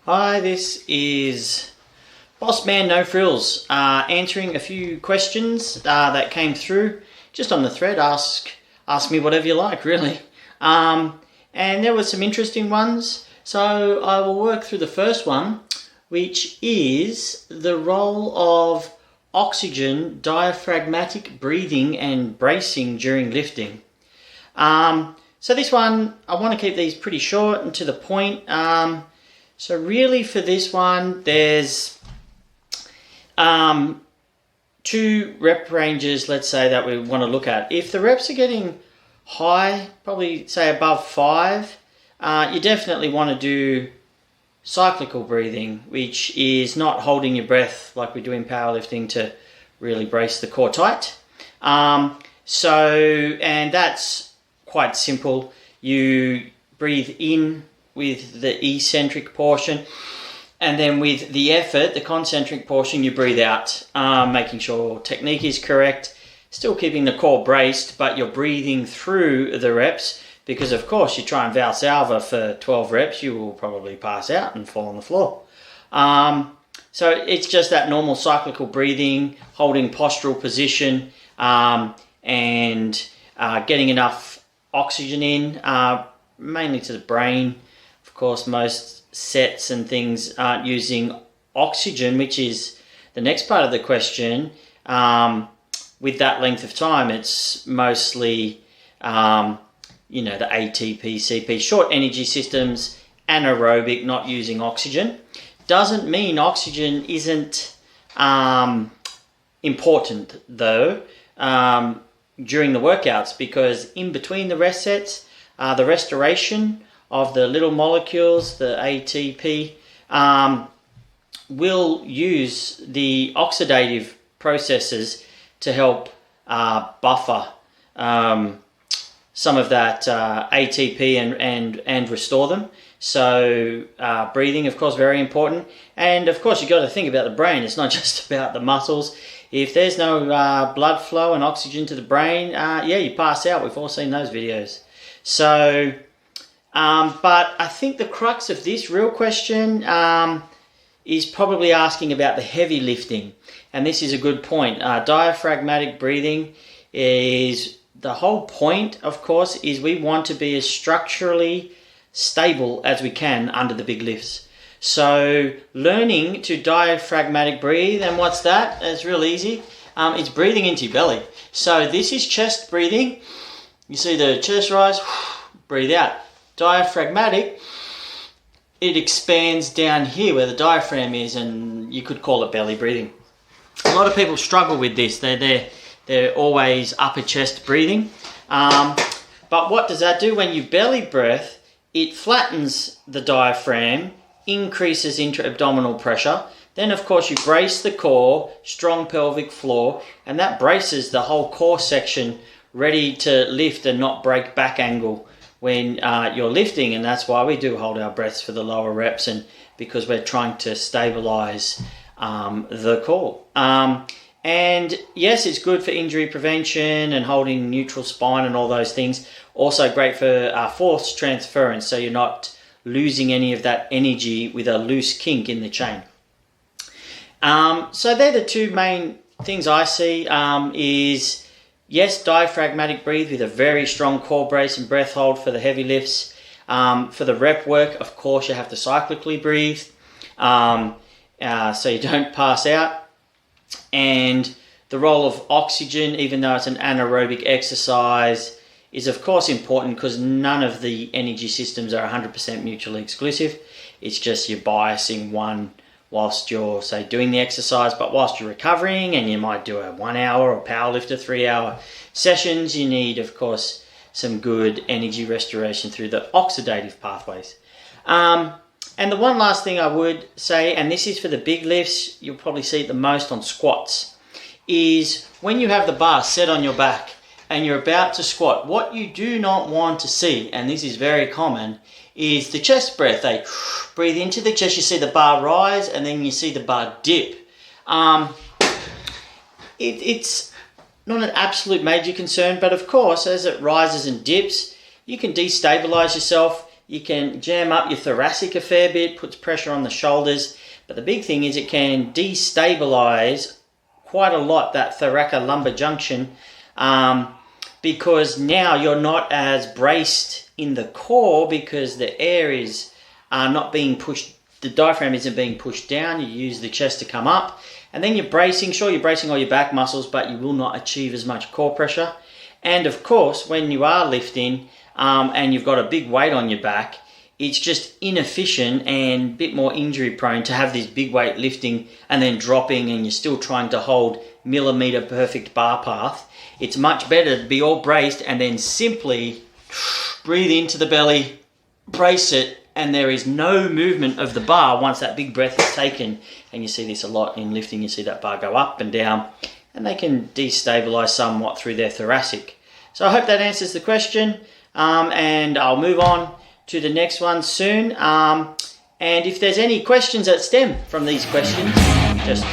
Hi, this is Boss Man No Frills, answering a few questions that came through just on the thread. Ask me whatever you like, really. And there were some interesting ones, so I will work through the first one, which is the role of oxygen, diaphragmatic breathing and bracing during lifting. So this one, I want to keep these pretty short and to the point. So really for this one, there's 2 rep ranges, let's say, that we want to look at. If the reps are getting high, probably say above 5, you definitely want to do cyclical breathing, which is not holding your breath like we do in powerlifting to really brace the core tight. And that's quite simple. You breathe in with the eccentric portion, and then with the effort, the concentric portion, you breathe out, making sure technique is correct, still keeping the core braced, but you're breathing through the reps, because of course you try and Valsalva for 12 reps, you will probably pass out and fall on the floor. So it's just that normal cyclical breathing, holding postural position, and getting enough oxygen in, mainly to the brain. Of course, most sets and things aren't using oxygen, which is the next part of the question. With that length of time, it's mostly, the ATP, CP, short energy systems, anaerobic, not using oxygen. Doesn't mean oxygen isn't important, though, during the workouts, because in between the rest sets, the restoration of the little molecules, the ATP, will use the oxidative processes to help buffer some of that ATP and restore them. So breathing, of course, very important. And of course, you've got to think about the brain. It's not just about the muscles. If there's no blood flow and oxygen to the brain, you pass out. We've all seen those videos. So, but I think the crux of this real question is probably asking about the heavy lifting. And this is a good point. Diaphragmatic breathing is, the whole point, of course, is we want to be as structurally stable as we can under the big lifts. So learning to diaphragmatic breathe, and what's that? It's real easy. It's breathing into your belly. So this is chest breathing. You see the chest rise, breathe out. Diaphragmatic, it expands down here where the diaphragm is, and you could call it belly breathing. A lot of people struggle with this. They're always upper chest breathing. But what does that do? When you belly breath, it flattens the diaphragm, increases intra-abdominal pressure. Then, of course, you brace the core, strong pelvic floor, and that braces the whole core section ready to lift and not break back angle when you're lifting. And that's why we do hold our breaths for the lower reps, and because we're trying to stabilize the core. And yes, it's good for injury prevention and holding neutral spine and all those things. Also great for force transference, so you're not losing any of that energy with a loose kink in the chain. So they're the 2 main things I see, is yes, diaphragmatic breathe with a very strong core brace and breath hold for the heavy lifts. For the rep work, of course, you have to cyclically breathe, so you don't pass out. And the role of oxygen, even though it's an anaerobic exercise, is of course important, because none of the energy systems are 100% mutually exclusive. It's just you're biasing one whilst you're, say, doing the exercise, but whilst you're recovering, and you might do a 1 hour or powerlifter 3 hour sessions, you need, of course, some good energy restoration through the oxidative pathways. And the one last thing I would say, and this is for the big lifts, you'll probably see it the most on squats, is when you have the bar set on your back and you're about to squat, what you do not want to see, and this is very common, is the chest breath. They breathe into the chest, you see the bar rise, and then you see the bar dip. It's not an absolute major concern, but of course, as it rises and dips, you can destabilize yourself. You can jam up your thoracic a fair bit, puts pressure on the shoulders. But the big thing is it can destabilize quite a lot that thoracolumbar junction, because now you're not as braced in the core because the air is not being pushed, the diaphragm isn't being pushed down. You use the chest to come up, and then you're bracing. Sure, you're bracing all your back muscles, but you will not achieve as much core pressure. And of course, when you are lifting and you've got a big weight on your back, it's just inefficient and a bit more injury prone to have this big weight lifting and then dropping, and you're still trying to hold millimeter perfect bar path. It's much better to be all braced and then simply breathe into the belly, brace it, and there is no movement of the bar once that big breath is taken. And you see this a lot in lifting. You see that bar go up and down, and they can destabilize somewhat through their thoracic. So I hope that answers the question, and I'll move on to the next one soon. And if there's any questions that stem from these questions, just